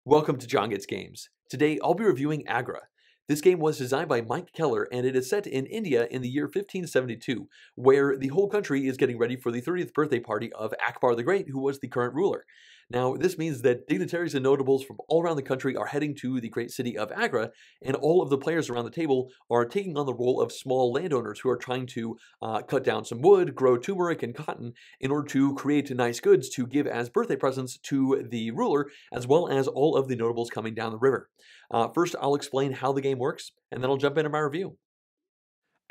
Welcome to JonGetsGames. Today I'll be reviewing Agra. This game was designed by Mike Keller and it is set in India in the year 1572, where the whole country is getting ready for the 30th birthday party of Akbar the Great, who was the current ruler. Now, this means that dignitaries and notables from all around the country are heading to the great city of Agra, and all of the players around the table are taking on the role of small landowners who are trying to cut down some wood, grow turmeric and cotton in order to create nice goods to give as birthday presents to the ruler, as well as all of the notables coming down the river. First, I'll explain how the game works, and then I'll jump into my review.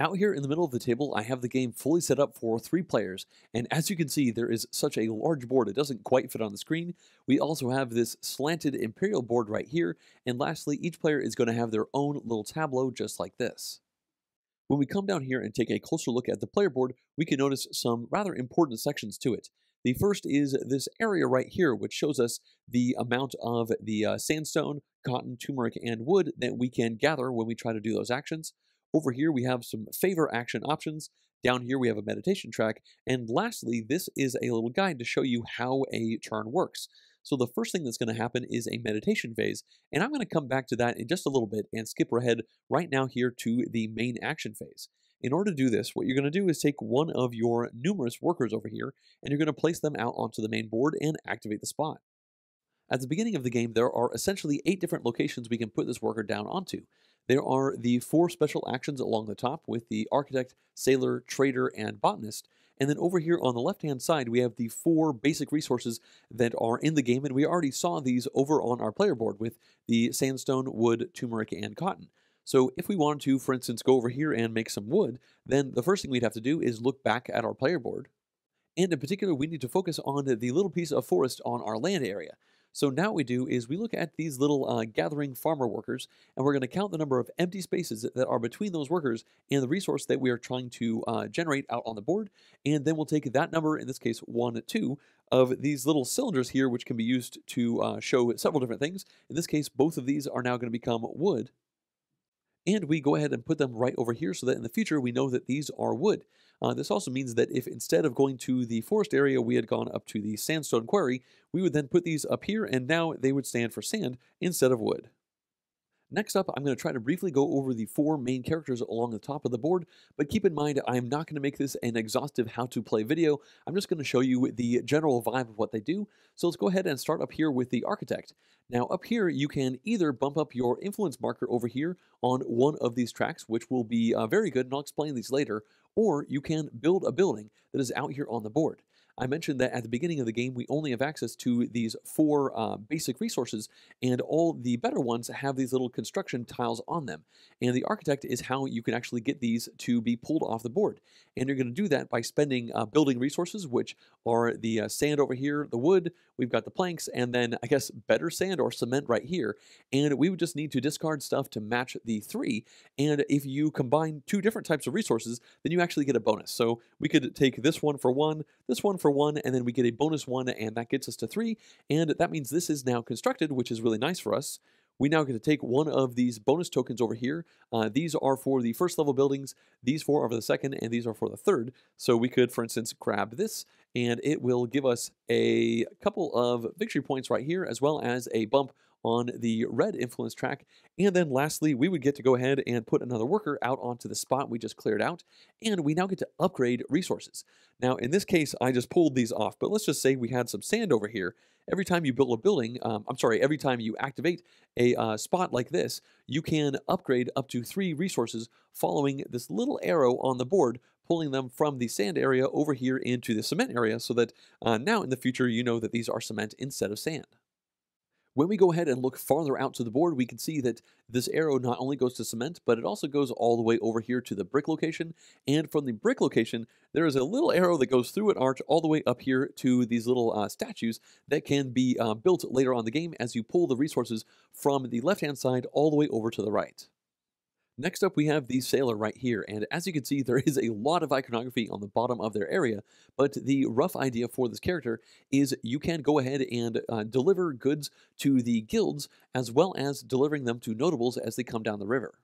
Out here in the middle of the table, I have the game fully set up for 3 players, and as you can see, there is such a large board, it doesn't quite fit on the screen. We also have this slanted imperial board right here, and lastly, each player is going to have their own little tableau just like this. When we come down here and take a closer look at the player board, we can notice some rather important sections to it. The first is this area right here, which shows us the amount of the sandstone, cotton, turmeric, and wood that we can gather when we try to do those actions. Over here, we have some favor action options. Down here, we have a meditation track. And lastly, this is a little guide to show you how a turn works. So the first thing that's going to happen is a meditation phase, and I'm going to come back to that in just a little bit and skip ahead right now here to the main action phase. In order to do this, what you're going to do is take one of your numerous workers over here, and you're going to place them out onto the main board and activate the spot. At the beginning of the game, there are essentially 8 different locations we can put this worker down onto. There are the 4 special actions along the top with the architect, sailor, trader, and botanist. And then over here on the left-hand side, we have the 4 basic resources that are in the game, and we already saw these over on our player board with the sandstone, wood, turmeric, and cotton. So if we wanted to, for instance, go over here and make some wood, then the first thing we'd have to do is look back at our player board. And in particular, we need to focus on the little piece of forest on our land area. So now what we do is we look at these little gathering farmer workers, and we're going to count the number of empty spaces that are between those workers and the resource that we are trying to generate out on the board. And then we'll take that number, in this case 1, 2, of these little cylinders here, which can be used to show several different things. In this case, both of these are now going to become wood. And we go ahead and put them right over here so that in the future we know that these are wood. This also means that if instead of going to the forest area we had gone up to the sandstone quarry, we would then put these up here and now they would stand for sand instead of wood. Next up, I'm going to try to briefly go over the 4 main characters along the top of the board, but keep in mind I'm not going to make this an exhaustive how-to-play video. I'm just going to show you the general vibe of what they do. So let's go ahead and start up here with the architect. Now up here, you can either bump up your influence marker over here on one of these tracks, which will be very good, and I'll explain these later, or you can build a building that is out here on the board. I mentioned that at the beginning of the game, we only have access to these 4 basic resources, and all the better ones have these little construction tiles on them. And the architect is how you can actually get these to be pulled off the board. And you're going to do that by spending building resources, which are the sand over here, the wood, we've got the planks, and then I guess better sand or cement right here. And we would just need to discard stuff to match the 3. And if you combine 2 different types of resources, then you actually get a bonus. So we could take this one for 1, this one for 1, and then we get a bonus 1, and that gets us to 3. And that means this is now constructed, which is really nice for us. We now get to take one of these bonus tokens over here. These are for the first level buildings, these 4 are for the second, and these are for the third. So we could, for instance, grab this, and it will give us a couple of victory points right here, as well as a bump on the red influence track. And then lastly, we would get to go ahead and put another worker out onto the spot we just cleared out, and we now get to upgrade resources. Now, in this case, I just pulled these off, but let's just say we had some sand over here. Every time you build a building, every time you activate a spot like this, you can upgrade up to 3 resources following this little arrow on the board, pulling them from the sand area over here into the cement area so that now in the future you know that these are cement instead of sand. When we go ahead and look farther out to the board, we can see that this arrow not only goes to cement, but it also goes all the way over here to the brick location. And from the brick location, there is a little arrow that goes through an arch all the way up here to these little statues that can be built later on in the game as you pull the resources from the left-hand side all the way over to the right. Next up, we have the sailor right here, and as you can see, there is a lot of iconography on the bottom of their area, but the rough idea for this character is you can go ahead and deliver goods to the guilds, as well as delivering them to notables as they come down the river.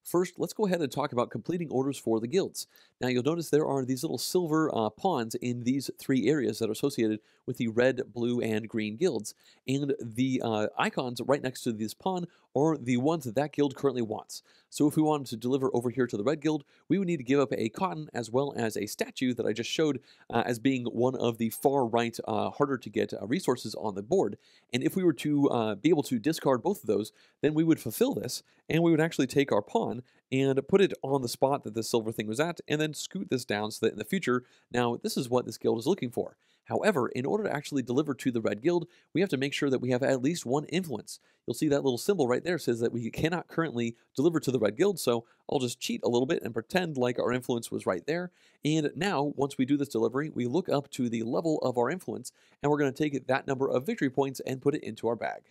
First, let's go ahead and talk about completing orders for the guilds. Now, you'll notice there are these little silver pawns in these three areas that are associated with the red, blue, and green guilds. And the icons right next to this pawn are the ones that that guild currently wants. So if we wanted to deliver over here to the red guild, we would need to give up a cotton as well as a statue that I just showed as being one of the far right, harder to get resources on the board. And if we were to be able to discard both of those, then we would fulfill this, and we would actually take our pawn and put it on the spot that the silver thing was at, and then scoot this down so that in the future, now this is what this guild is looking for. However, in order to actually deliver to the red guild, we have to make sure that we have at least one influence. You'll see that little symbol right there says that we cannot currently deliver to the red guild, so I'll just cheat a little bit and pretend like our influence was right there. And now, once we do this delivery, we look up to the level of our influence, and we're going to take that number of victory points and put it into our bag.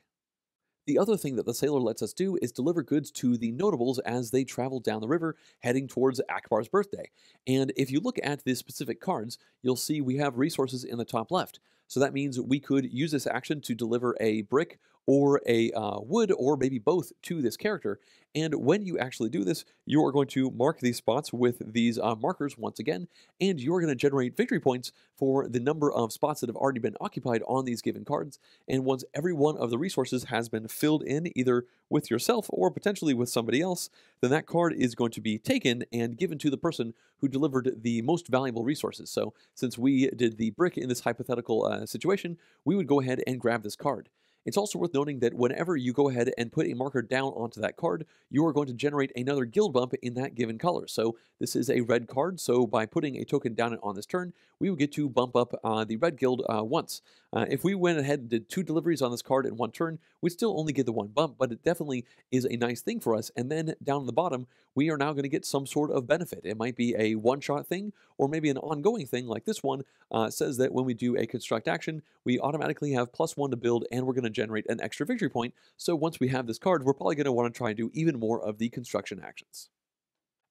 The other thing that the sailor lets us do is deliver goods to the notables as they travel down the river heading towards Akbar's birthday. And if you look at the specific cards, you'll see we have resources in the top left. So that means we could use this action to deliver a brick or a wood or maybe both to this character. And when you actually do this, you are going to mark these spots with these markers once again, and you're going to generate victory points for the number of spots that have already been occupied on these given cards. And once every one of the resources has been filled in, either with yourself or potentially with somebody else, then that card is going to be taken and given to the person who delivered the most valuable resources. So since we did the brick in this hypothetical situation, we would go ahead and grab this card. It's also worth noting that whenever you go ahead and put a marker down onto that card, you are going to generate another guild bump in that given color. So this is a red card, so by putting a token down on this turn, we will get to bump up the red guild once. If we went ahead and did 2 deliveries on this card in one turn, we'd still only get the 1 bump, but it definitely is a nice thing for us. And then down the bottom, we are now going to get some sort of benefit. It might be a one-shot thing, or maybe an ongoing thing like this one says that when we do a construct action, we automatically have +1 to build, and we're going to generate an extra victory point. So once we have this card, we're probably going to want to try and do even more of the construction actions.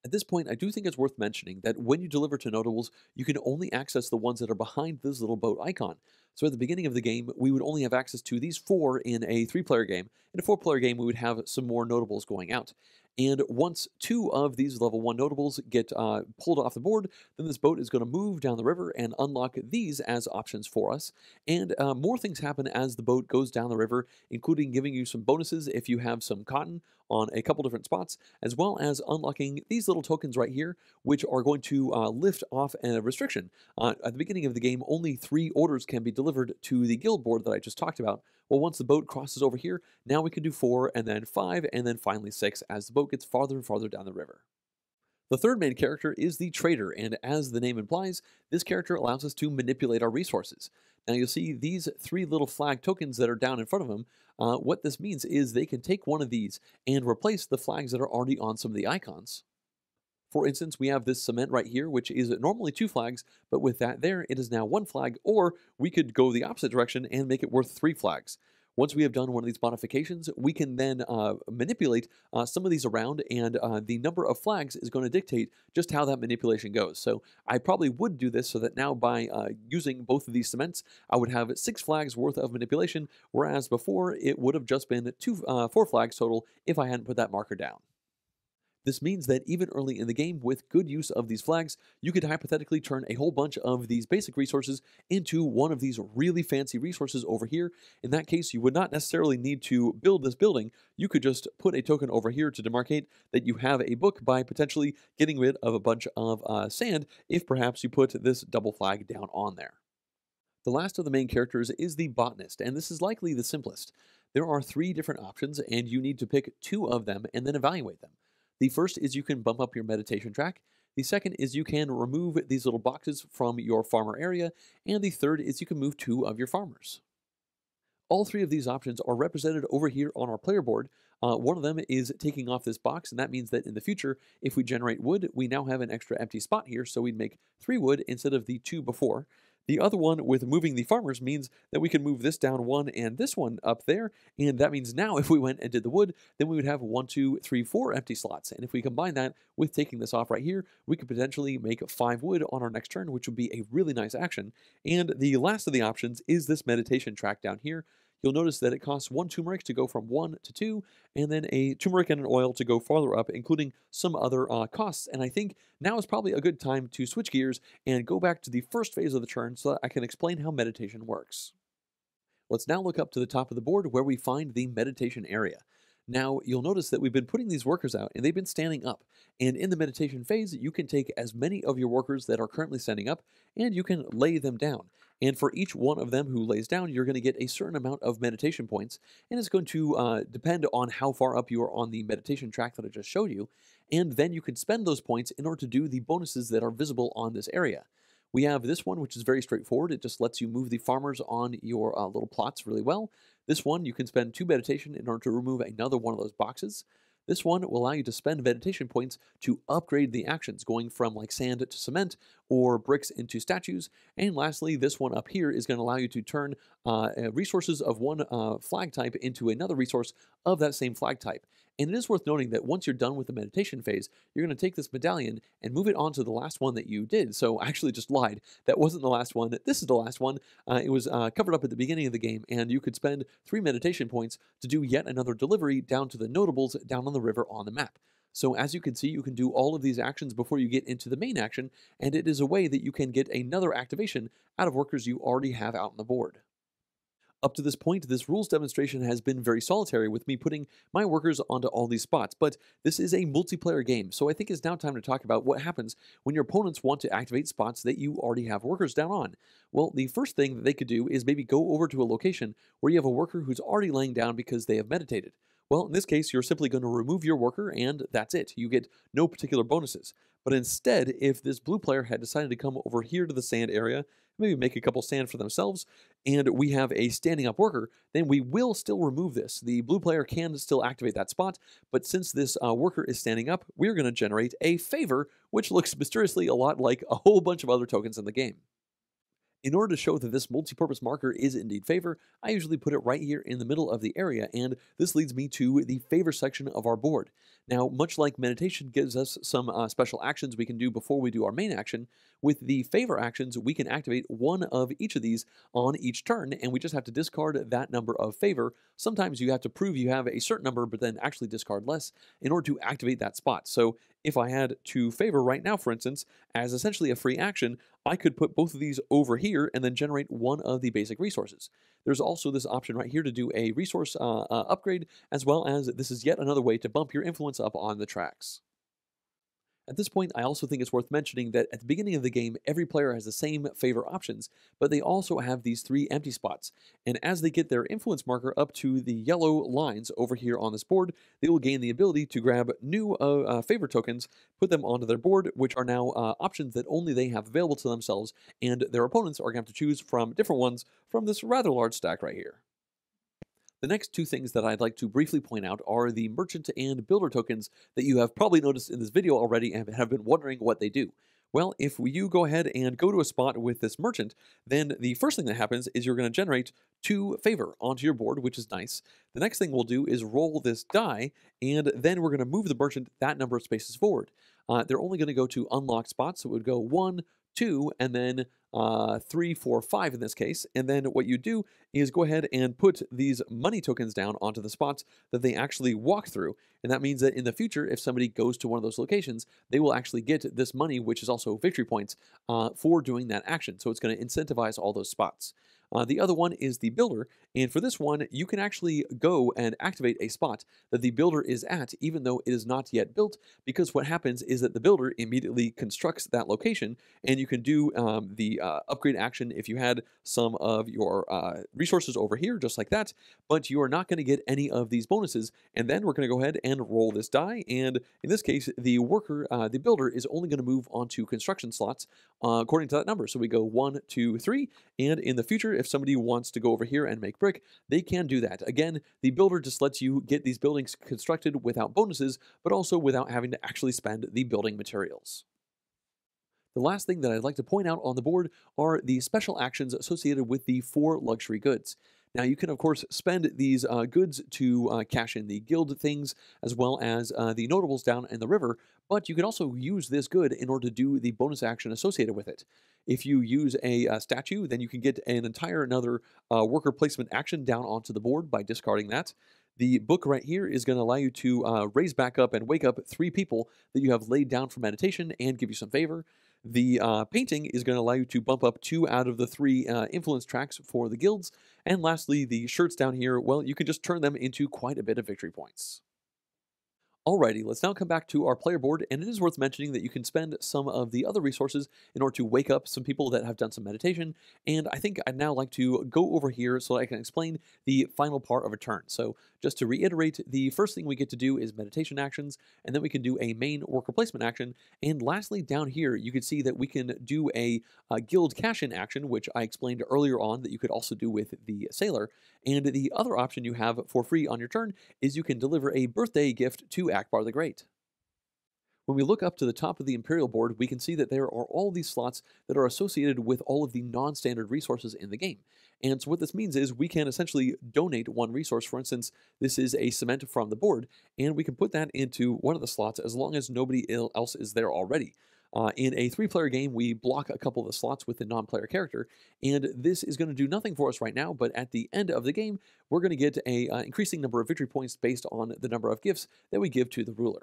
At this point, I do think it's worth mentioning that when you deliver to notables, you can only access the ones that are behind this little boat icon. So at the beginning of the game, we would only have access to these 4 in a 3-player game. In a 4-player game, we would have some more notables going out. And once 2 of these level 1 notables get pulled off the board, then this boat is going to move down the river and unlock these as options for us. And more things happen as the boat goes down the river, including giving you some bonuses if you have some cotton on a couple different spots, as well as unlocking these little tokens right here, which are going to lift off a restriction. At the beginning of the game, only 3 orders can be delivered to the guild board that I just talked about. Well, once the boat crosses over here, now we can do 4, and then 5, and then finally 6 as the boat gets farther and farther down the river. The third main character is the trader, and as the name implies, this character allows us to manipulate our resources. Now you'll see these 3 little flag tokens that are down in front of him. What this means is they can take one of these and replace the flags that are already on some of the icons. For instance, we have this cement right here, which is normally 2 flags, but with that there, it is now 1 flag, or we could go the opposite direction and make it worth 3 flags. Once we have done one of these modifications, we can then manipulate some of these around, and the number of flags is going to dictate just how that manipulation goes. So I probably would do this so that now by using both of these cements, I would have 6 flags worth of manipulation, whereas before it would have just been 4 flags total if I hadn't put that marker down. This means that even early in the game, with good use of these flags, you could hypothetically turn a whole bunch of these basic resources into one of these really fancy resources over here. In that case, you would not necessarily need to build this building. You could just put a token over here to demarcate that you have a book by potentially getting rid of a bunch of sand if perhaps you put this double flag down on there. The last of the main characters is the botanist, and this is likely the simplest. There are 3 different options, and you need to pick 2 of them and then evaluate them. The first is you can bump up your meditation track. The second is you can remove these little boxes from your farmer area. And the third is you can move 2 of your farmers. All 3 of these options are represented over here on our player board. One of them is taking off this box, and that means that in the future, if we generate wood, we now have an extra empty spot here, so we'd make 3 wood instead of the 2 before. The other one with moving the farmers means that we can move this down 1 and this one up there, and that means now if we went and did the wood, then we would have 1, 2, 3, 4 empty slots. And if we combine that with taking this off right here, we could potentially make 5 wood on our next turn, which would be a really nice action. And the last of the options is this meditation track down here. you'll notice that it costs 1 turmeric to go from 1 to 2, and then a turmeric and an oil to go farther up, including some other costs. And I think now is probably a good time to switch gears and go back to the first phase of the turn so that I can explain how meditation works. Let's now look up to the top of the board where we find the meditation area. Now, you'll notice that we've been putting these workers out and they've been standing up. And in the meditation phase, you can take as many of your workers that are currently standing up and you can lay them down. And for each one of them who lays down, you're going to get a certain amount of meditation points. And it's going to depend on how far up you are on the meditation track that I just showed you. And then you can spend those points in order to do the bonuses that are visible on this area. We have this one, which is very straightforward. It just lets you move the farmers on your little plots really well. This one, you can spend 2 meditation in order to remove another one of those boxes. This one will allow you to spend meditation points to upgrade the actions, going from like sand to cement or bricks into statues. And lastly, this one up here is going to allow you to turn resources of one flag type into another resource of that same flag type. And it is worth noting that once you're done with the meditation phase, you're going to take this medallion and move it onto the last one that you did. So I actually just lied. That wasn't the last one. This is the last one. It was covered up at the beginning of the game, and you could spend 3 meditation points to do yet another delivery down to the notables down on the river on the map. So as you can see, you can do all of these actions before you get into the main action, and it is a way that you can get another activation out of workers you already have out on the board. Up to this point, this rules demonstration has been very solitary with me putting my workers onto all these spots, but this is a multiplayer game, so I think it's now time to talk about what happens when your opponents want to activate spots that you already have workers down on. Well, the first thing that they could do is maybe go over to a location where you have a worker who's already laying down because they have meditated. Well, in this case, you're simply going to remove your worker and that's it. You get no particular bonuses. But instead, if this blue player had decided to come over here to the sand area, maybe make a couple sand for themselves, and we have a standing up worker, then we will still remove this. The blue player can still activate that spot, but since this worker is standing up, we're going to generate a favor, which looks mysteriously a lot like a whole bunch of other tokens in the game. In order to show that this multi-purpose marker is indeed favor, I usually put it right here in the middle of the area, and this leads me to the favor section of our board. Now, much like meditation gives us some special actions we can do before we do our main action, with the favor actions, we can activate one of each of these on each turn, and we just have to discard that number of favor. Sometimes you have to prove you have a certain number, but then actually discard less in order to activate that spot. So if I had 2 favor right now, for instance, as essentially a free action, I could put both of these over here and then generate one of the basic resources. There's also this option right here to do a resource upgrade, as well as this is yet another way to bump your influence up on the tracks. At this point, I also think it's worth mentioning that at the beginning of the game, every player has the same favor options, but they also have these 3 empty spots. And as they get their influence marker up to the yellow lines over here on this board, they will gain the ability to grab new favor tokens, put them onto their board, which are now options that only they have available to themselves, and their opponents are going to have to choose from different ones from this rather large stack right here. The next 2 things that I'd like to briefly point out are the merchant and builder tokens that you have probably noticed in this video already and have been wondering what they do. Well, if you go ahead and go to a spot with this merchant, then the first thing that happens is you're going to generate 2 favor onto your board, which is nice. The next thing we'll do is roll this die, and then we're going to move the merchant that number of spaces forward. They're only going to go to unlocked spots, so it would go 1, 2, and then 3, 4, 5 in this case. And then what you do is go ahead and put these money tokens down onto the spots that they actually walk through. And that means that in the future, if somebody goes to one of those locations, they will actually get this money, which is also victory points, for doing that action. So it's going to incentivize all those spots. The other one is the builder, and for this one, you can actually go and activate a spot that the builder is at, even though it is not yet built, because what happens is that the builder immediately constructs that location, and you can do the upgrade action if you had some of your resources over here, just like that, but you are not going to get any of these bonuses, and then we're going to go ahead and roll this die, and in this case, the worker, the builder, is only going to move onto construction slots according to that number. So we go 1, 2, 3, and in the future, if somebody wants to go over here and make brick, they can do that. Again, the builder just lets you get these buildings constructed without bonuses, but also without having to actually spend the building materials. The last thing that I'd like to point out on the board are the special actions associated with the 4 luxury goods. Now, you can, of course, spend these goods to cash in the guild things as well as the notables down in the river, but you can also use this good in order to do the bonus action associated with it. If you use a statue, then you can get an entire another worker placement action down onto the board by discarding that. The book right here is going to allow you to raise back up and wake up 3 people that you have laid down for meditation and give you some favor. The painting is going to allow you to bump up 2 out of the 3 influence tracks for the guilds. And lastly, the shirts down here, well, you can just turn them into quite a bit of victory points. Alrighty, let's now come back to our player board, and it is worth mentioning that you can spend some of the other resources in order to wake up some people that have done some meditation, and I think I'd now like to go over here so I can explain the final part of a turn. So just to reiterate, the first thing we get to do is meditation actions, and then we can do a main worker placement action, and lastly down here you can see that we can do a guild cash-in action, which I explained earlier on that you could also do with the sailor, and the other option you have for free on your turn is you can deliver a birthday gift to Akbar the Great. When we look up to the top of the Imperial board, we can see that there are all these slots that are associated with all of the non-standard resources in the game. And so what this means is we can essentially donate one resource. For instance, this is a cement from the board, and we can put that into one of the slots as long as nobody else is there already. In a 3-player game, we block a couple of the slots with the non-player character, and this is going to do nothing for us right now, but at the end of the game, we're going to get a increasing number of victory points based on the number of gifts that we give to the ruler.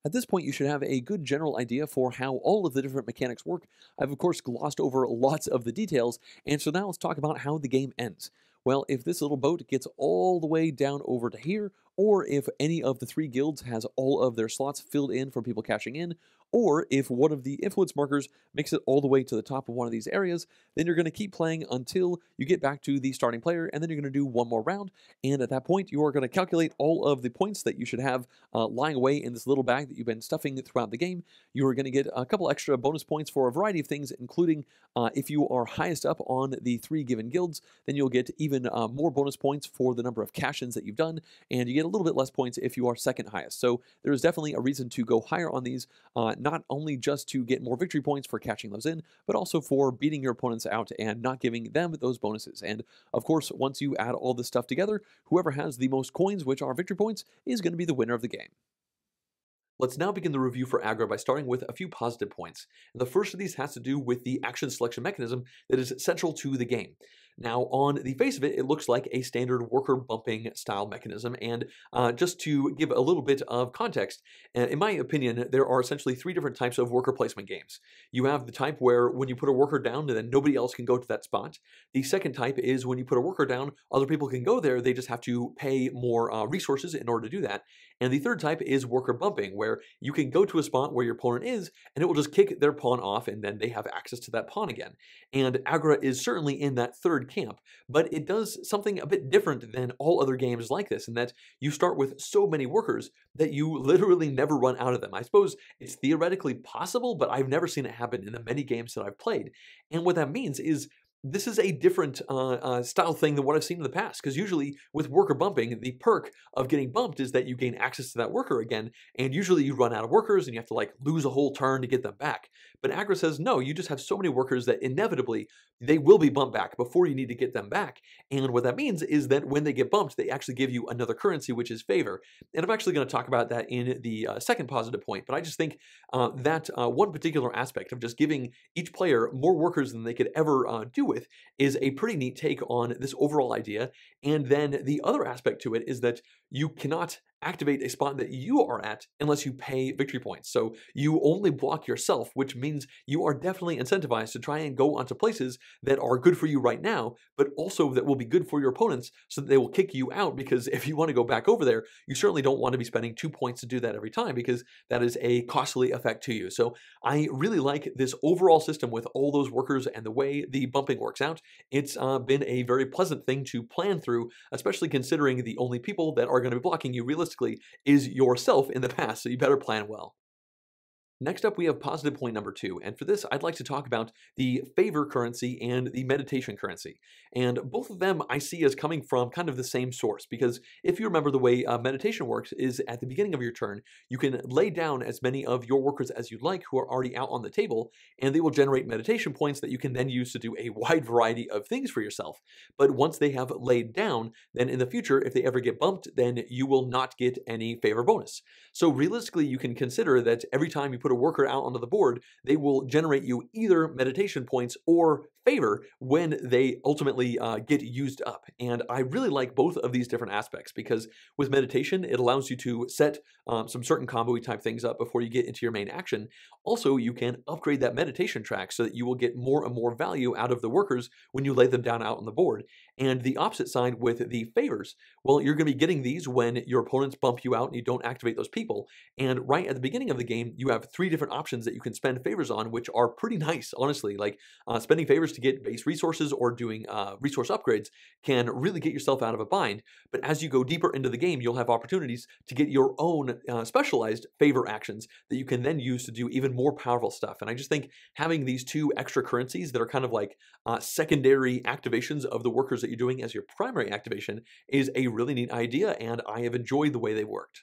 At this point, you should have a good general idea for how all of the different mechanics work. I've, of course, glossed over lots of the details, and so now let's talk about how the game ends. Well, if this little boat gets all the way down over to here, or if any of the 3 guilds has all of their slots filled in for people cashing in, or if one of the influence markers makes it all the way to the top of one of these areas, then you're going to keep playing until you get back to the starting player, and then you're going to do one more round, and at that point, you are going to calculate all of the points that you should have lying away in this little bag that you've been stuffing throughout the game. You are going to get a couple extra bonus points for a variety of things, including if you are highest up on the 3 given guilds, then you'll get even more bonus points for the number of cash-ins that you've done, and you get a little bit less points if you are second highest. So there is definitely a reason to go higher on these, not only just to get more victory points for catching those in, but also for beating your opponents out and not giving them those bonuses. And of course, once you add all this stuff together, whoever has the most coins, which are victory points, is going to be the winner of the game. Let's now begin the review for Agra by starting with a few positive points. And the first of these has to do with the action selection mechanism that is central to the game. Now, on the face of it, it looks like a standard worker bumping style mechanism, and just to give a little bit of context, in my opinion, there are essentially 3 different types of worker placement games. You have the type where when you put a worker down, then nobody else can go to that spot. The second type is when you put a worker down, other people can go there, they just have to pay more resources in order to do that. And the third type is worker bumping, where you can go to a spot where your opponent is, and it will just kick their pawn off, and then they have access to that pawn again. And Agra is certainly in that third camp, but it does something a bit different than all other games like this, in that you start with so many workers that you literally never run out of them. I suppose it's theoretically possible, but I've never seen it happen in the many games that I've played. And what that means is this is a different style thing than what I've seen in the past, because usually with worker bumping, the perk of getting bumped is that you gain access to that worker again, and usually you run out of workers and you have to like lose a whole turn to get them back. But Agra says, no, you just have so many workers that inevitably they will be bumped back before you need to get them back. And what that means is that when they get bumped, they actually give you another currency, which is favor. And I'm actually going to talk about that in the second positive point, but I just think that one particular aspect of just giving each player more workers than they could ever do with is a pretty neat take on this overall idea. And then the other aspect to it is that you cannot activate a spot that you are at unless you pay victory points. So you only block yourself, which means you are definitely incentivized to try and go onto places that are good for you right now, but also that will be good for your opponents so that they will kick you out, because if you want to go back over there, you certainly don't want to be spending 2 points to do that every time, because that is a costly effect to you. So I really like this overall system with all those workers and the way the bumping works out. It's been a very pleasant thing to plan through, especially considering the only people that are going to be blocking you realistically is yourself in the past, so you better plan well. Next up, we have positive point number 2, and for this, I'd like to talk about the favor currency and the meditation currency. And both of them I see as coming from kind of the same source, because if you remember the way meditation works is at the beginning of your turn, you can lay down as many of your workers as you'd like who are already out on the table, and they will generate meditation points that you can then use to do a wide variety of things for yourself. But once they have laid down, then in the future, if they ever get bumped, then you will not get any favor bonus. So realistically, you can consider that every time you put a worker out onto the board, they will generate you either meditation points or favor when they ultimately get used up. And I really like both of these different aspects because with meditation, it allows you to set some certain combo type things up before you get into your main action. Also, you can upgrade that meditation track so that you will get more and more value out of the workers when you lay them down out on the board. And the opposite side with the favors, well, you're going to be getting these when your opponents bump you out and you don't activate those people. And right at the beginning of the game, you have 3 different options that you can spend favors on, which are pretty nice, honestly. Like spending favors to get base resources or doing resource upgrades can really get yourself out of a bind. But as you go deeper into the game, you'll have opportunities to get your own specialized favor actions that you can then use to do even more powerful stuff. And I just think having these 2 extra currencies that are kind of like secondary activations of the workers that you're doing as your primary activation is a really neat idea, and I have enjoyed the way they worked.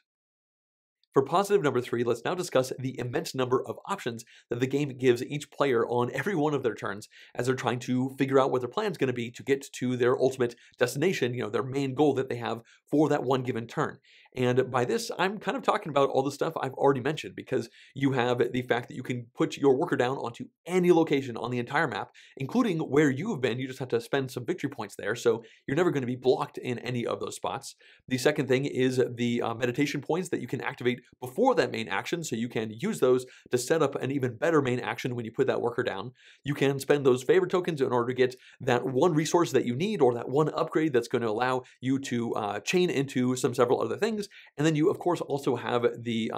For positive number 3, let's now discuss the immense number of options that the game gives each player on every one of their turns as they're trying to figure out what their plan is going to be to get to their ultimate destination, their main goal that they have for that one given turn. And by this, I'm kind of talking about all the stuff I've already mentioned, because you have the fact that you can put your worker down onto any location on the entire map, including where you have been. You just have to spend some victory points there, so you're never going to be blocked in any of those spots. The second thing is the meditation points that you can activate before that main action, so you can use those to set up an even better main action when you put that worker down. You can spend those favor tokens in order to get that one resource that you need or that one upgrade that's going to allow you to chain into several other things. And then you, of course, also have the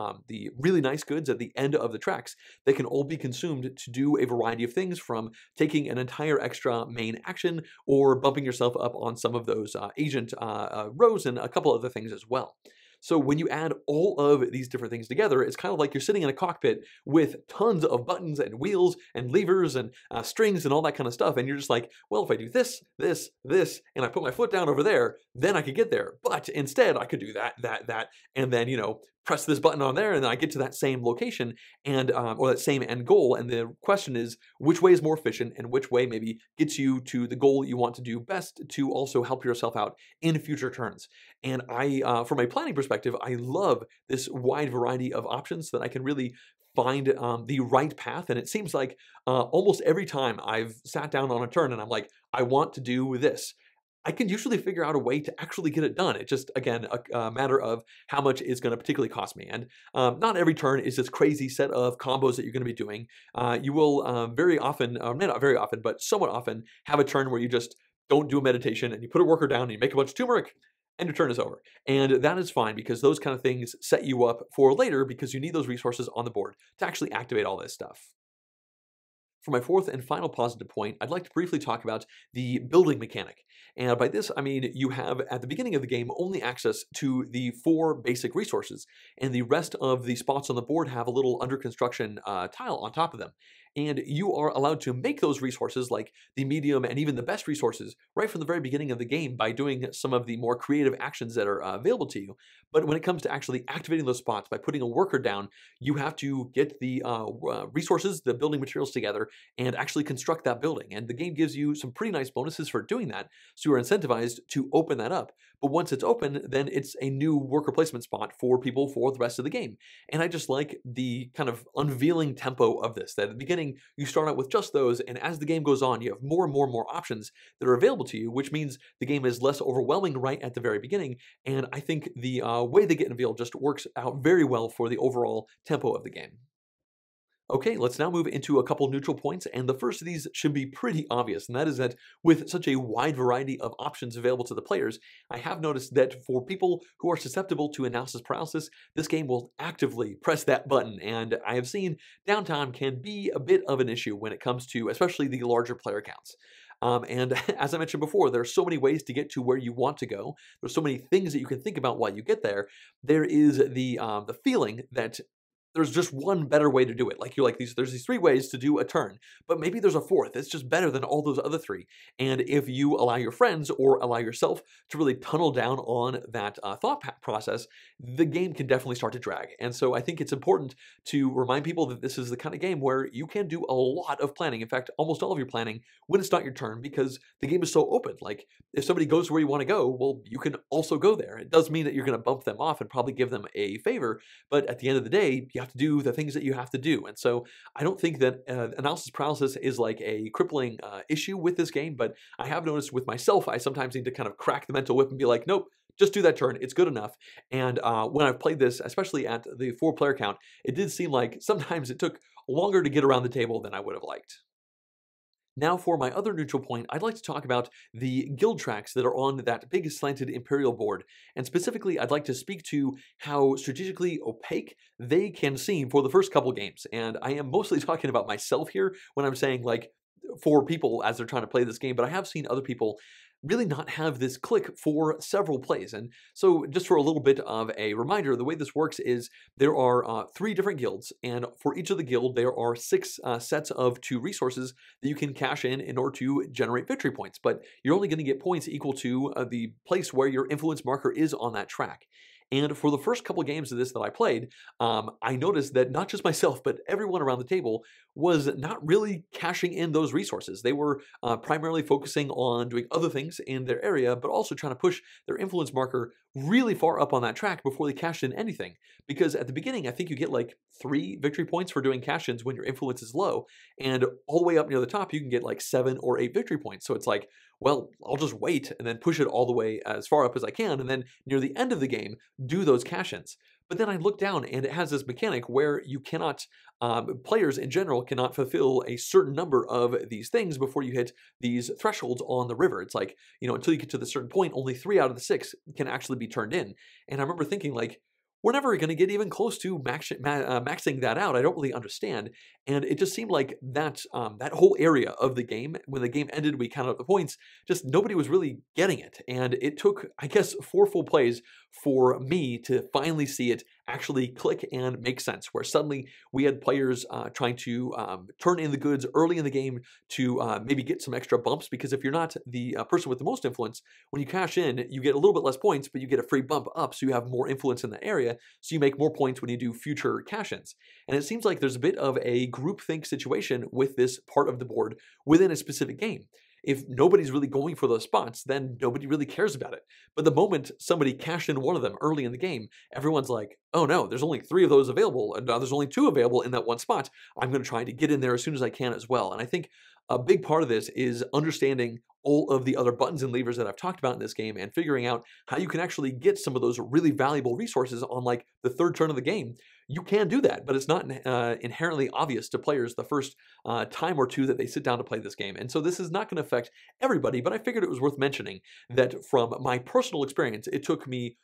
really nice goods at the end of the tracks that can all be consumed to do a variety of things, from taking an entire extra main action or bumping yourself up on some of those agent rows and a couple other things as well. So when you add all of these different things together, it's kind of like you're sitting in a cockpit with tons of buttons and wheels and levers and strings and all that kind of stuff. And you're just like, well, if I do this, this, this, and I put my foot down over there, then I could get there. But instead, I could do that, and then, press this button on there, and then I get to that same location and or that same end goal. And the question is, which way is more efficient, and which way maybe gets you to the goal you want to do best to also help yourself out in future turns. And from a planning perspective, I love this wide variety of options so that I can really find the right path. And it seems like almost every time I've sat down on a turn and I'm like, I want to do this, I can usually figure out a way to actually get it done. It's just, again, a matter of how much it's going to particularly cost me. And not every turn is this crazy set of combos that you're going to be doing. You will very often, not very often, but somewhat often, have a turn where you just don't do a meditation and you put a worker down and you make a bunch of turmeric and your turn is over. And that is fine, because those kind of things set you up for later, because you need those resources on the board to actually activate all this stuff. For my fourth and final positive point, I'd like to briefly talk about the building mechanic. And by this, I mean you have, at the beginning of the game, only access to the 4 basic resources, and the rest of the spots on the board have a little under construction tile on top of them. And you are allowed to make those resources, like the medium and even the best resources, right from the very beginning of the game by doing some of the more creative actions that are available to you. But when it comes to actually activating those spots by putting a worker down, you have to get the resources, the building materials together, and actually construct that building. And the game gives you some pretty nice bonuses for doing that, so you're incentivized to open that up. But once it's open, then it's a new worker placement spot for people for the rest of the game. And I just like the kind of unveiling tempo of this, that at the beginning you start out with just those, and as the game goes on, you have more and more options that are available to you, which means the game is less overwhelming right at the very beginning. And I think the way they get unveiled just works out very well for the overall tempo of the game. Okay, let's now move into a couple neutral points, and the first of these should be pretty obvious, and that is that with such a wide variety of options available to the players, I have noticed that for people who are susceptible to analysis paralysis, this game will actively press that button, and I have seen downtime can be a bit of an issue when it comes to especially the larger player counts. And as I mentioned before, there are so many ways to get to where you want to go. There's so many things that you can think about while you get there. There is the feeling that there's just one better way to do it. Like you're like there's these three ways to do a turn, but maybe there's a fourth. It's just better than all those other three. And if you allow your friends or allow yourself to really tunnel down on that thought process, the game can definitely start to drag. And so I think it's important to remind people that this is the kind of game where you can do a lot of planning. In fact, almost all of your planning when it's not your turn, because the game is so open. Like if somebody goes where you want to go, well, you can also go there. It does mean that you're going to bump them off and probably give them a favor, but at the end of the day, you have to do the things that you have to do. And so I don't think that analysis paralysis is like a crippling issue with this game, but I have noticed with myself, I sometimes need to kind of crack the mental whip and be like, nope, just do that turn. It's good enough. And when I've played this, especially at the 4-player count, it did seem like sometimes it took longer to get around the table than I would have liked. Now for my other neutral point, I'd like to talk about the guild tracks that are on that big slanted Imperial board. And specifically, I'd like to speak to how strategically opaque they can seem for the first couple games. And I am mostly talking about myself here when I'm saying like, for people as they're trying to play this game, but I have seen other people really not have this click for several plays. And so just for a little bit of a reminder, the way this works is there are 3 different guilds, and for each of the guild, there are 6 sets of 2 resources that you can cash in order to generate victory points. But you're only going to get points equal to the place where your influence marker is on that track. And for the first couple games of this that I played, I noticed that not just myself, but everyone around the table was not really cashing in those resources. They were primarily focusing on doing other things in their area, but also trying to push their influence marker really far up on that track before they cashed in anything. Because at the beginning, I think you get like 3 victory points for doing cash-ins when your influence is low, and all the way up near the top, you can get like 7 or 8 victory points. So it's like, well, I'll just wait and then push it all the way as far up as I can, and then near the end of the game, do those cash-ins. But then I look down and it has this mechanic where you cannot, players in general cannot fulfill a certain number of these things before you hit these thresholds on the river. It's like, until you get to the certain point, only 3 out of the 6 can actually be turned in. And I remember thinking like, we're never going to get even close to maxing that out. I don't really understand. And it just seemed like that that whole area of the game, when the game ended, we counted up the points, just nobody was really getting it. And it took, I guess, 4 full plays for me to finally see it actually click and make sense, where suddenly we had players trying to turn in the goods early in the game to maybe get some extra bumps, because if you're not the person with the most influence, when you cash in, you get a little bit less points, but you get a free bump up, so you have more influence in the area, so you make more points when you do future cash-ins. And it seems like there's a bit of a groupthink situation with this part of the board within a specific game. If nobody's really going for those spots, then nobody really cares about it. But the moment somebody cashed in one of them early in the game, everyone's like, oh no, there's only 3 of those available, and now there's only 2 available in that one spot. I'm going to try to get in there as soon as I can as well. And I think a big part of this is understanding all of the other buttons and levers that I've talked about in this game and figuring out how you can actually get some of those really valuable resources on like the 3rd turn of the game. You can do that, but it's not inherently obvious to players the first time or 2 that they sit down to play this game. And so this is not going to affect everybody, but I figured it was worth mentioning that from my personal experience, it took me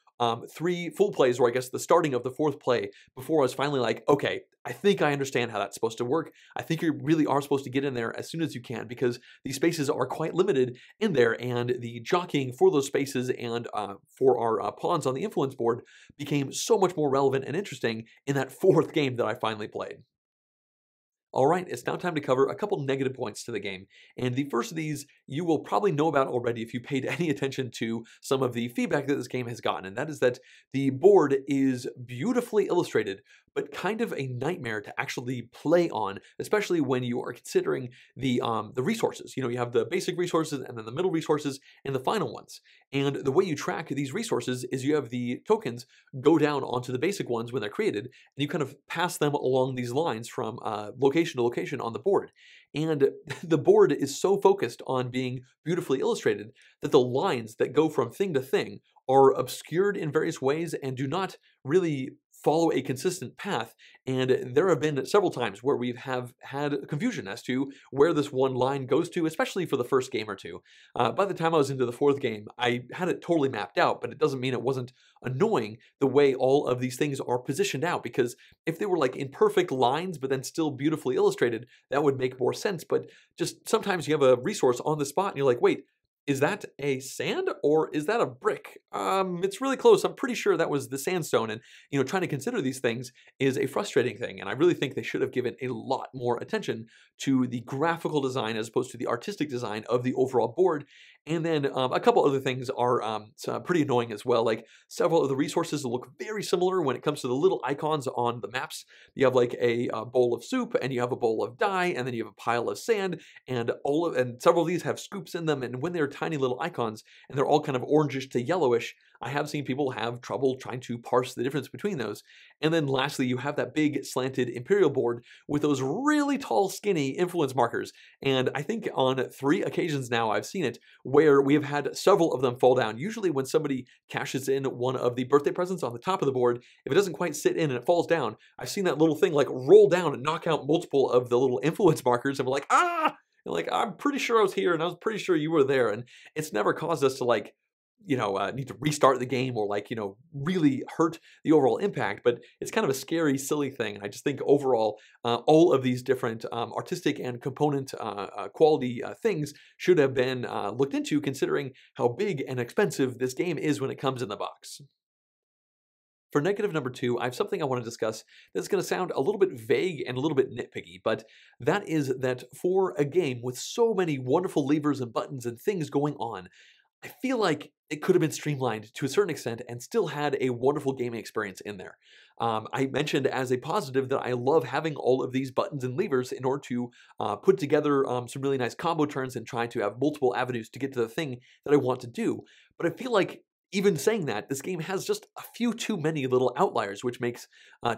3 full plays, or I guess the starting of the 4th play, before I was finally like, okay, I think I understand how that's supposed to work. I think you really are supposed to get in there as soon as you can, because these spaces are quite limited in there, and the jockeying for those spaces and for our pawns on the influence board became so much more relevant and interesting in that 4th game that I finally played. All right, it's now time to cover a couple negative points to the game. And the first of these you will probably know about already if you paid any attention to some of the feedback that this game has gotten, and that is that the board is beautifully illustrated, but kind of a nightmare to actually play on, especially when you are considering the resources. You have the basic resources, and then the middle resources, and the final ones. And the way you track these resources is you have the tokens go down onto the basic ones when they're created, and you kind of pass them along these lines from location to location on the board. And the board is so focused on being beautifully illustrated that the lines that go from thing to thing are obscured in various ways and do not really follow a consistent path. And there have been several times where we have had confusion as to where this one line goes to, especially for the first game or 2. By the time I was into the 4th game, I had it totally mapped out, but it doesn't mean it wasn't annoying the way all of these things are positioned out, because if they were like in perfect lines but then still beautifully illustrated, that would make more sense. But just sometimes you have a resource on the spot and you're like, wait, Is that a sand or is that a brick? It's really close. I'm pretty sure that was the sandstone. And, trying to consider these things is a frustrating thing. And I really think they should have given a lot more attention to the graphical design as opposed to the artistic design of the overall board. And then a couple other things are pretty annoying as well. Like several of the resources look very similar when it comes to the little icons on the maps. You have like a bowl of soup, and you have a bowl of dye, and then you have a pile of sand, and several of these have scoops in them. And when they're tiny little icons and they're all kind of orangish to yellowish, I have seen people have trouble trying to parse the difference between those. And then lastly, you have that big slanted imperial board with those really tall, skinny influence markers. And I think on 3 occasions now I've seen it where we have had several of them fall down. Usually when somebody cashes in one of the birthday presents on the top of the board, if it doesn't quite sit in and it falls down, I've seen that little thing like roll down and knock out multiple of the little influence markers, and we're like, ah! And like, I'm pretty sure I was here, and I was pretty sure you were there. And it's never caused us to like, need to restart the game or like, really hurt the overall impact. But it's kind of a scary, silly thing. And I just think overall, all of these different artistic and component quality things should have been looked into, considering how big and expensive this game is when it comes in the box. For negative number 2, I have something I want to discuss that's going to sound a little bit vague and a little bit nitpicky, but that is that for a game with so many wonderful levers and buttons and things going on, I feel like it could have been streamlined to a certain extent and still had a wonderful gaming experience in there. I mentioned as a positive that I love having all of these buttons and levers in order to put together some really nice combo turns and try to have multiple avenues to get to the thing that I want to do. But I feel like even saying that, this game has just a few too many little outliers, which makes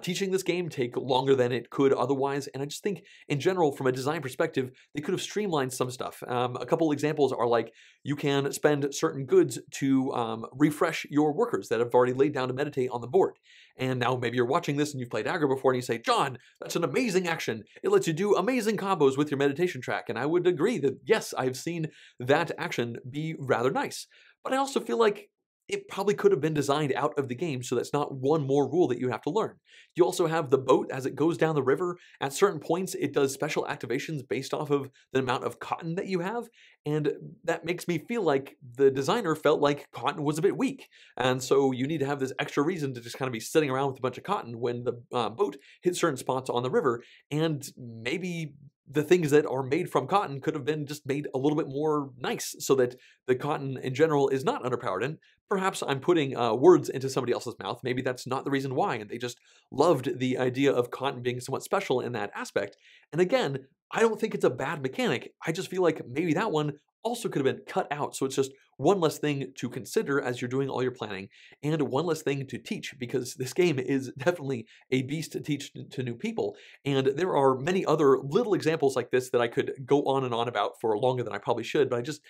teaching this game take longer than it could otherwise. And I just think, in general, from a design perspective, they could have streamlined some stuff. A couple examples are like, you can spend certain goods to refresh your workers that have already laid down to meditate on the board. And now maybe you're watching this and you've played Agra before and you say, John, that's an amazing action. It lets you do amazing combos with your meditation track. And I would agree that, yes, I've seen that action be rather nice. But I also feel like it probably could have been designed out of the game so that's not one more rule that you have to learn. You also have the boat as it goes down the river. At certain points, it does special activations based off of the amount of cotton that you have, and that makes me feel like the designer felt like cotton was a bit weak. And so you need to have this extra reason to just kind of be sitting around with a bunch of cotton when the boat hits certain spots on the river, and maybe the things that are made from cotton could have been just made a little bit more nice so that the cotton in general is not underpowered. And perhaps I'm putting words into somebody else's mouth. Maybe that's not the reason why, and they just loved the idea of cotton being somewhat special in that aspect. And again, I don't think it's a bad mechanic. I just feel like maybe that one also could have been cut out, so it's just one less thing to consider as you're doing all your planning, and one less thing to teach, because this game is definitely a beast to teach to new people. And there are many other little examples like this that I could go on and on about for longer than I probably should, but I just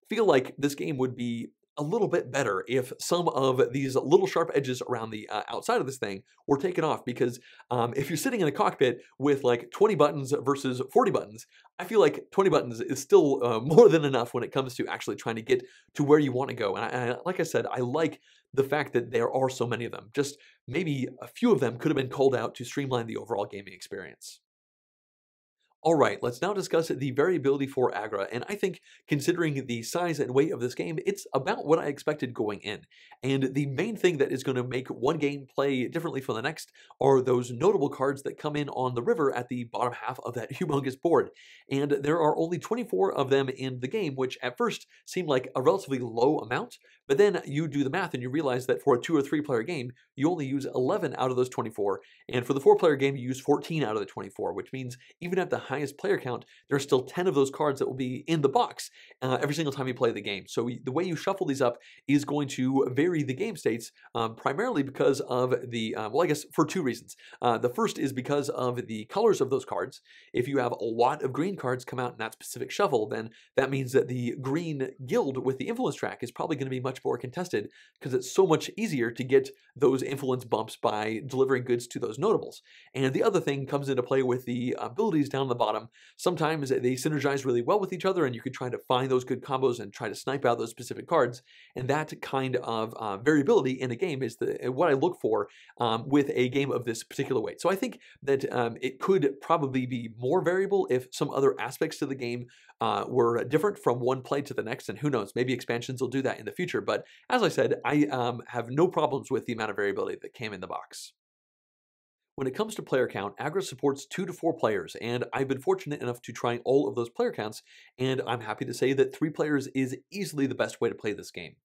feel like this game would be a little bit better if some of these little sharp edges around the outside of this thing were taken off, because if you're sitting in a cockpit with like 20 buttons versus 40 buttons, I feel like 20 buttons is still more than enough when it comes to actually trying to get to where you want to go. And like I said, I like the fact that there are so many of them. Just maybe a few of them could have been culled out to streamline the overall gaming experience. All right, let's now discuss the variability for Agra, and I think considering the size and weight of this game, it's about what I expected going in. And the main thing that is going to make one game play differently from the next are those notable cards that come in on the river at the bottom half of that humongous board. And there are only 24 of them in the game, which at first seemed like a relatively low amount, but then you do the math and you realize that for a 2 or 3 player game, you only use 11 out of those 24, and for the 4 player game, you use 14 out of the 24, which means even at the highest player count, there are still 10 of those cards that will be in the box every single time you play the game. So the way you shuffle these up is going to vary the game states, primarily because of the, well, I guess for 2 reasons. The first is because of the colors of those cards. If you have a lot of green cards come out in that specific shuffle, then that means that the green guild with the influence track is probably going to be much much more contested because it's so much easier to get those influence bumps by delivering goods to those notables. And the other thing comes into play with the abilities down the bottom. Sometimes they synergize really well with each other, and you can try to find those good combos and try to snipe out those specific cards. And that kind of variability in a game is what I look for with a game of this particular weight. So I think that it could probably be more variable if some other aspects to the game were different from one play to the next, and who knows, maybe expansions will do that in the future. But as I said, I have no problems with the amount of variability that came in the box. When it comes to player count, Agra supports 2 to 4 players, and I've been fortunate enough to try all of those player counts, and I'm happy to say that 3 players is easily the best way to play this game.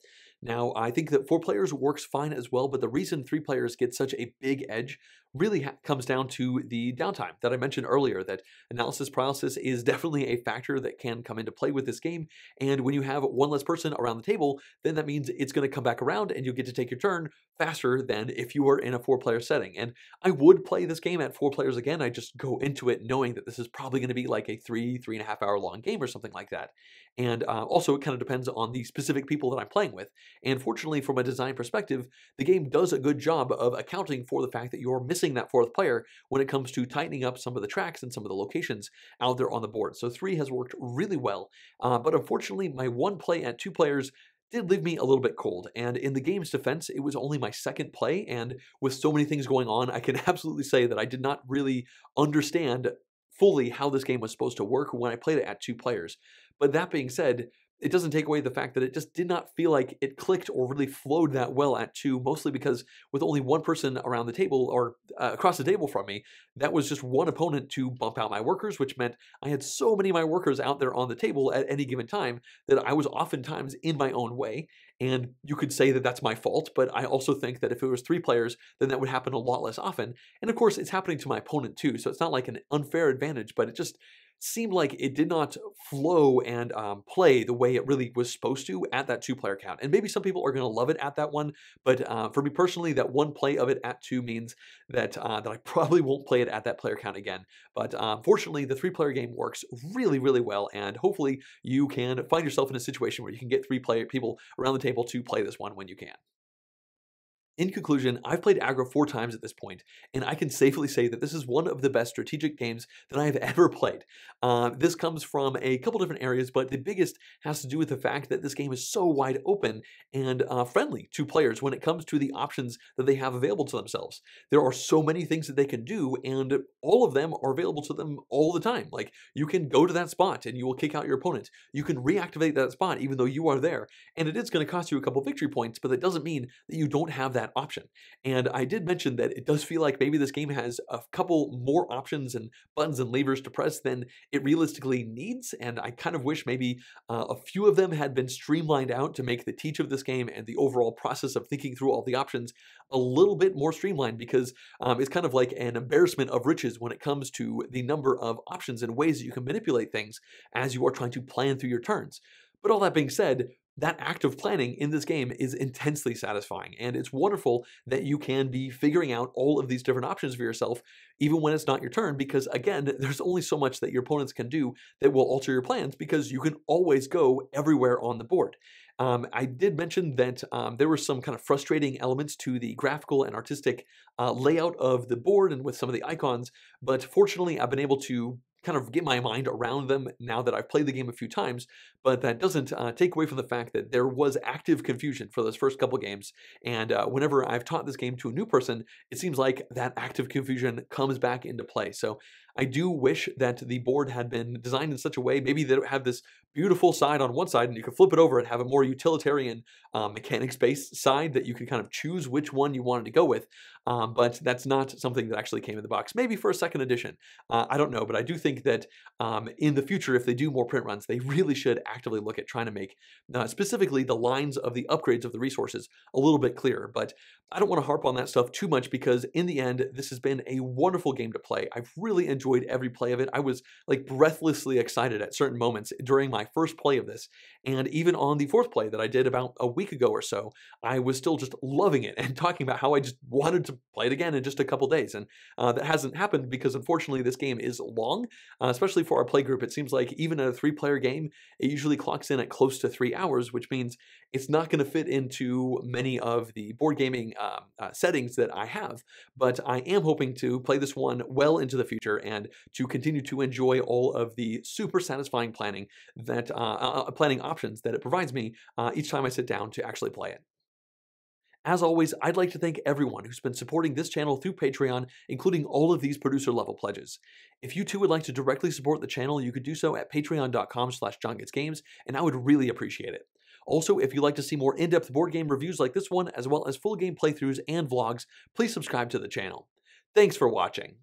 Now, I think that 4 players works fine as well, but the reason 3 players get such a big edge really comes down to the downtime that I mentioned earlier, that analysis paralysis is definitely a factor that can come into play with this game, and when you have one less person around the table, then that means it's going to come back around and you'll get to take your turn faster than if you were in a 4-player setting. And I would play this game at 4 players again. I just go into it knowing that this is probably going to be like a 3.5 hour long game or something like that. And also, it kind of depends on the specific people that I'm playing with. And fortunately, from a design perspective, the game does a good job of accounting for the fact that you're missing that 4th player when it comes to tightening up some of the tracks and some of the locations out there on the board. So 3 has worked really well. But unfortunately, my 1 play at 2 players did leave me a little bit cold. And in the game's defense, it was only my 2nd play, and with so many things going on, I can absolutely say that I did not really understand fully how this game was supposed to work when I played it at 2 players. But that being said, it doesn't take away the fact that it just did not feel like it clicked or really flowed that well at 2, mostly because with only 1 person around the table or across the table from me, that was just 1 opponent to bump out my workers, which meant I had so many of my workers out there on the table at any given time that I was oftentimes in my own way. And you could say that that's my fault, but I also think that if it was 3 players, then that would happen a lot less often. And of course, it's happening to my opponent too, so it's not like an unfair advantage, but it just seemed like it did not flow and play the way it really was supposed to at that 2-player count. And maybe some people are going to love it at that 1, but for me personally, that 1 play of it at 2 means that I probably won't play it at that player count again. But fortunately, the 3-player game works really, really well, and hopefully you can find yourself in a situation where you can get 3 people around the table to play this one when you can. In conclusion, I've played Agra 4 times at this point, and I can safely say that this is one of the best strategic games that I have ever played. This comes from a couple different areas, but the biggest has to do with the fact that this game is so wide open and friendly to players when it comes to the options that they have available to themselves. There are so many things that they can do, and all of them are available to them all the time. Like, you can go to that spot and you will kick out your opponent. You can reactivate that spot even though you are there, and it is going to cost you a couple victory points, but that doesn't mean that you don't have that option. And I did mention that it does feel like maybe this game has a couple more options and buttons and levers to press than it realistically needs, and I kind of wish maybe a few of them had been streamlined out to make the teach of this game and the overall process of thinking through all the options a little bit more streamlined, because it's kind of like an embarrassment of riches when it comes to the number of options and ways that you can manipulate things as you are trying to plan through your turns. But all that being said, that act of planning in this game is intensely satisfying, and it's wonderful that you can be figuring out all of these different options for yourself, even when it's not your turn, because again, there's only so much that your opponents can do that will alter your plans, because you can always go everywhere on the board. I did mention that there were some kind of frustrating elements to the graphical and artistic layout of the board and with some of the icons, but fortunately I've been able to kind of get my mind around them now that I've played the game a few times, but that doesn't take away from the fact that there was active confusion for those first couple games, and whenever I've taught this game to a new person, it seems like that active confusion comes back into play. So I do wish that the board had been designed in such a way, maybe that it would have this beautiful side on one side and you could flip it over and have a more utilitarian mechanics-based side that you could kind of choose which one you wanted to go with, but that's not something that actually came in the box. Maybe for a 2nd edition, I don't know, but I do think that in the future, if they do more print runs, they really should actively look at trying to make specifically the lines of the upgrades of the resources a little bit clearer. But I don't want to harp on that stuff too much, because in the end, this has been a wonderful game to play. I've really enjoyed every play of it. I was like breathlessly excited at certain moments during my first play of this, and even on the 4th play that I did about a week ago or so, I was still just loving it and talking about how I just wanted to play it again in just a couple days. And that hasn't happened because unfortunately this game is long, especially for our play group. It seems like even a 3-player game, it usually clocks in at close to 3 hours, which means It's not going to fit into many of the board gaming settings that I have, but I am hoping to play this one well into the future and to continue to enjoy all of the super satisfying planning that planning options that it provides me each time I sit down to actually play it. As always, I'd like to thank everyone who's been supporting this channel through Patreon, including all of these producer-level pledges. If you too would like to directly support the channel, you could do so at patreon.com/JonGetsGames, and I would really appreciate it. Also, if you'd like to see more in-depth board game reviews like this one, as well as full game playthroughs and vlogs, please subscribe to the channel. Thanks for watching.